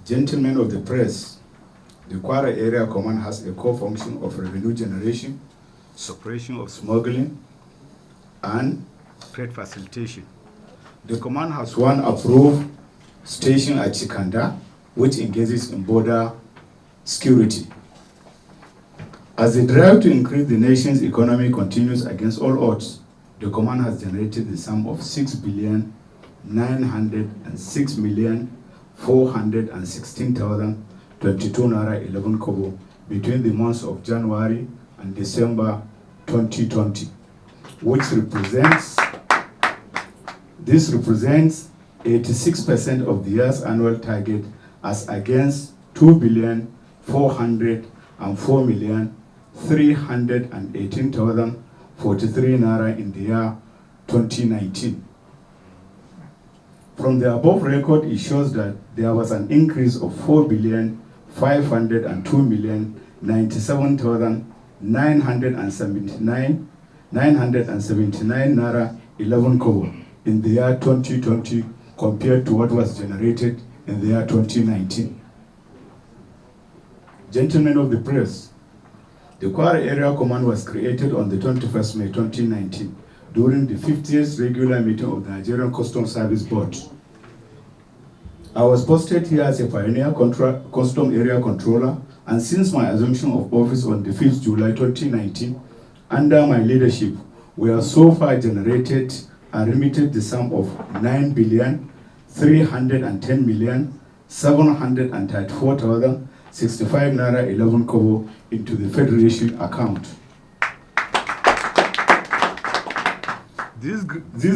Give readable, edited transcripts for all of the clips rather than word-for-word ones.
Gentlemen of the press, the Kwara Area Command has a core function of revenue generation, suppression of smuggling, and trade facilitation. The command has one approved station at Chikanda, which engages in border security. As the drive to increase the nation's economy continues against all odds, the command has generated the sum of 6,906,416,022 naira 11 kobo between the months of January and December 2020, which represents 86% of the year's annual target, as against 2,404,318,043 naira in the year 2019. From the above record, it shows that there was an increase of 4,502,979 naira 11 kobo in the year 2020 compared to what was generated in the year 2019. Gentlemen of the press, the Kwara Area Command was created on the 21st May 2019 during the 50th regular meeting of the Nigerian Customs Service Board. I was posted here as a pioneer custom area controller, and since my assumption of office on the 5th July 2019, under my leadership, we have so far generated and remitted the sum of 9,310,734,065 naira 11 kobo into the Federation account. This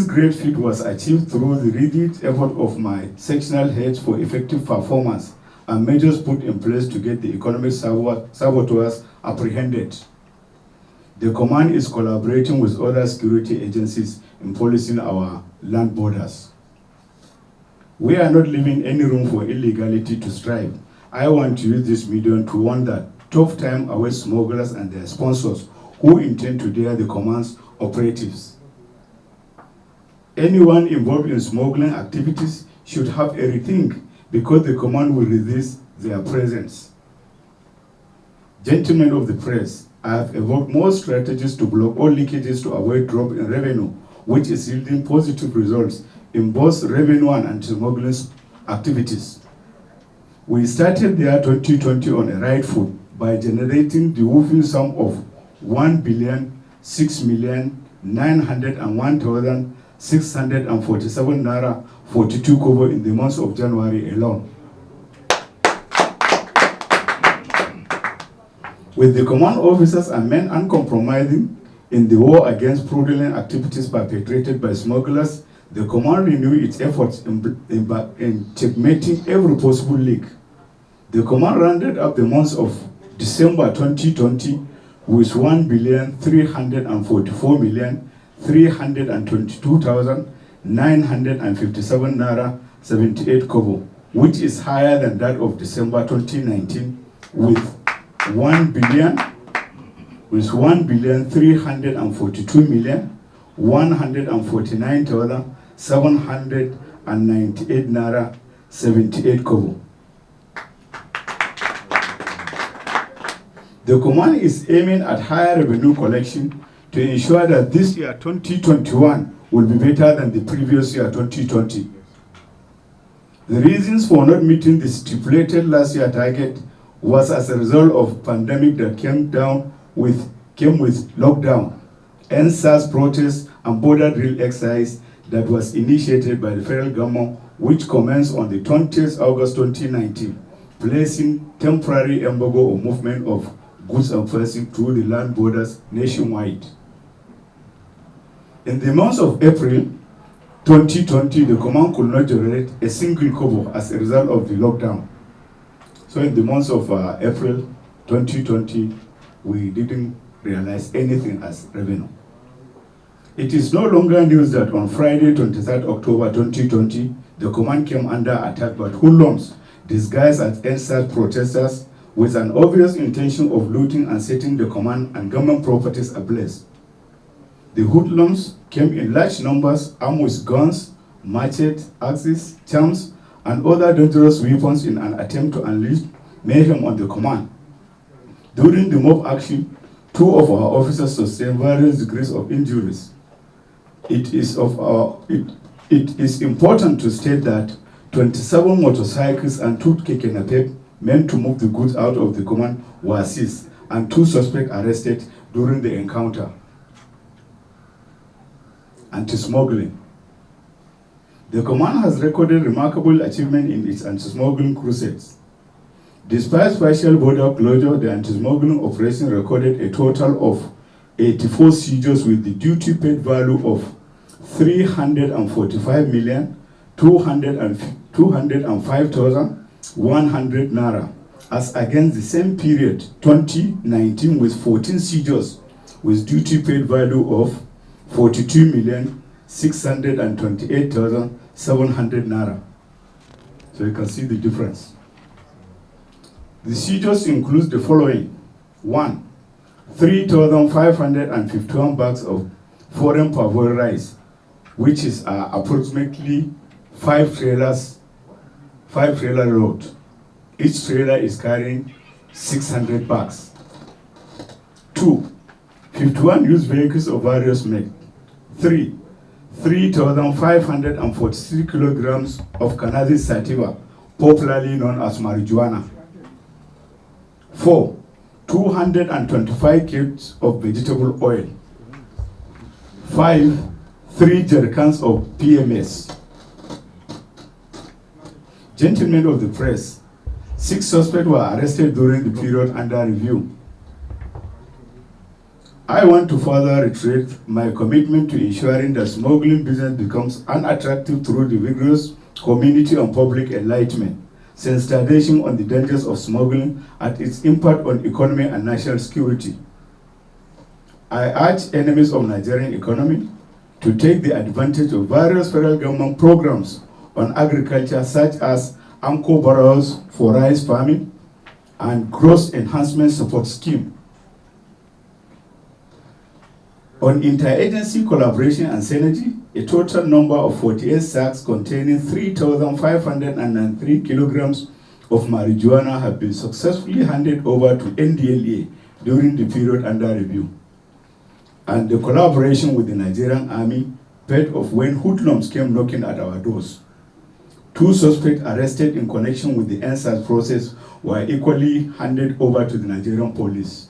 great feat was achieved through the rigid effort of my sectional heads for effective performance and measures put in place to get the economic saboteurs apprehended. The command is collaborating with other security agencies in policing our land borders. We are not leaving any room for illegality to strive. I want to use this medium to warn that tough time awaits smugglers and their sponsors who intend to dare the command's operatives. Anyone involved in smuggling activities should have a rethink, because the command will resist their presence. Gentlemen of the press, I have evoked more strategies to block all leakages to avoid drop in revenue, which is yielding positive results in both revenue and anti-smuggling activities. We started the year 2020 on a right foot by generating the woeful sum of 1,6,901,647 naira 42 kobo in the month of January alone. With the command officers and men uncompromising in the war against fraudulent activities perpetrated by smugglers, the command renewed its efforts in checkmating every possible leak. The command rounded up the months of December 2020 with 1,344,322,957 naira 78 kobo, which is higher than that of December 2019 with 1,342,149,798 naira 78 kobo. The command is aiming at higher revenue collection to ensure that this year 2021 will be better than the previous year 2020. The reasons for not meeting the stipulated last year target was as a result of pandemic that came with lockdown, NSAS protests, and border drill exercise that was initiated by the federal government, which commenced on the 20th August 2019, placing temporary embargo on movement of goods and persons through the land borders nationwide. In the month of April 2020, the command could not generate a single kobo as a result of the lockdown. So in the month of April 2020, we didn't realize anything as revenue. It is no longer news that on Friday, 23rd October 2020, the command came under attack by hoodlums disguised as NSAS protesters with an obvious intention of looting and setting the command and government properties ablaze. The hoodlums came in large numbers, armed with guns, machetes, axes, charms, and other dangerous weapons in an attempt to unleash mayhem on the command. During the mob action, 2 of our officers sustained various degrees of injuries. It is important to state that 27 motorcycles and 2 keke napep meant to move the goods out of the command were seized, and 2 suspects arrested during the encounter. Anti-smuggling. The command has recorded remarkable achievement in its anti-smuggling crusades. Despite partial border closure, the anti-smuggling operation recorded a total of 84 seizures with the duty paid value of 345,205,100 naira, as against the same period, 2019, with 14 seizures with duty paid value of 42,628,700 naira. So you can see the difference. The seizures include the following. 1. 3,551 bags of foreign parboiled rice, which is approximately 5 trailer load. Each trailer is carrying 600 bags. 2. 51 used vehicles of various make. 3. 3,543 kilograms of cannabis sativa, popularly known as marijuana. 4. 225 kgs of vegetable oil. 5. 3 jerrycans of PMS. Gentlemen of the press, 6 suspects were arrested during the period under review. I want to further reiterate my commitment to ensuring that smuggling business becomes unattractive through the vigorous community and public enlightenment, sensitization on the dangers of smuggling and its impact on economy and national security. I urge enemies of Nigerian economy to take the advantage of various federal government programs on agriculture, such as AMCO borrows for rice farming and growth enhancement support scheme. On interagency collaboration and synergy, a total number of 48 sacks containing 3,503 kilograms of marijuana have been successfully handed over to NDLA during the period under review. And the collaboration with the Nigerian Army paid off when hoodlums came knocking at our doors. 2 suspects arrested in connection with the NSAS process were equally handed over to the Nigerian police.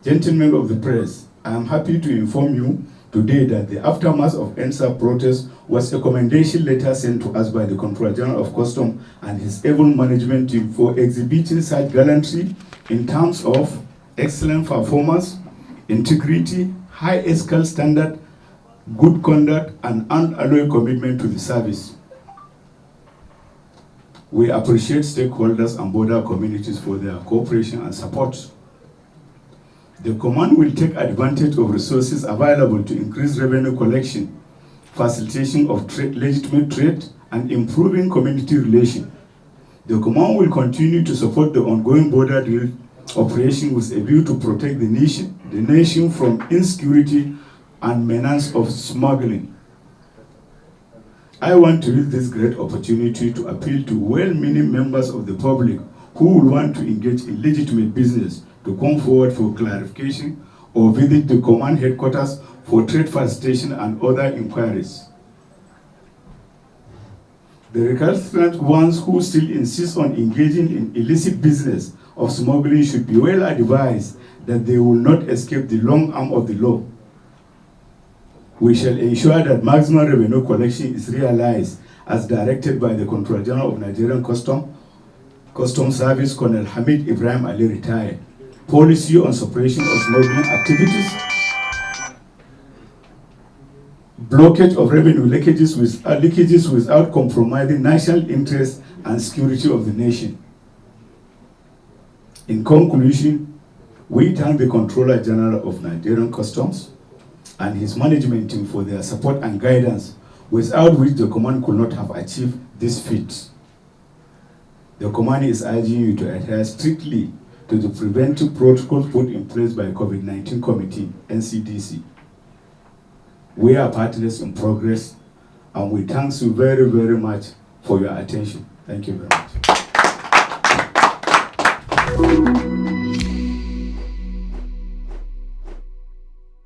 Gentlemen of the press, I am happy to inform you today that the aftermath of NSAS protest was a commendation letter sent to us by the Controller General of Customs and his able management team for exhibiting such gallantry in terms of excellent performance, integrity, high ethical standard, good conduct, and unalloyed commitment to the service. We appreciate stakeholders and border communities for their cooperation and support. The command will take advantage of resources available to increase revenue collection, facilitation of legitimate trade, and improving community relations. The command will continue to support the ongoing border drill operation with a view to protect the nation from insecurity and menace of smuggling. I want to use this great opportunity to appeal to well-meaning members of the public who will want to engage in legitimate business to come forward for clarification or visit the command headquarters for trade facilitation and other inquiries. The recalcitrant ones who still insist on engaging in illicit business of smuggling should be well advised that they will not escape the long arm of the law. We shall ensure that maximum revenue collection is realized as directed by the Controller General of Nigerian Customs Service, Colonel Hamid Ibrahim Ali, retired. Policy on suppression of smuggling activities, blockage of revenue leakages without compromising national interest and security of the nation. In conclusion, we thank the Controller General of Nigerian Customs and his management team for their support and guidance, without which the command could not have achieved this feat. The command is urging you to adhere strictly to the preventive protocols put in place by COVID-19 Committee, NCDC. We are partners in progress And we thank you very, very much for your attention. Thank you very much.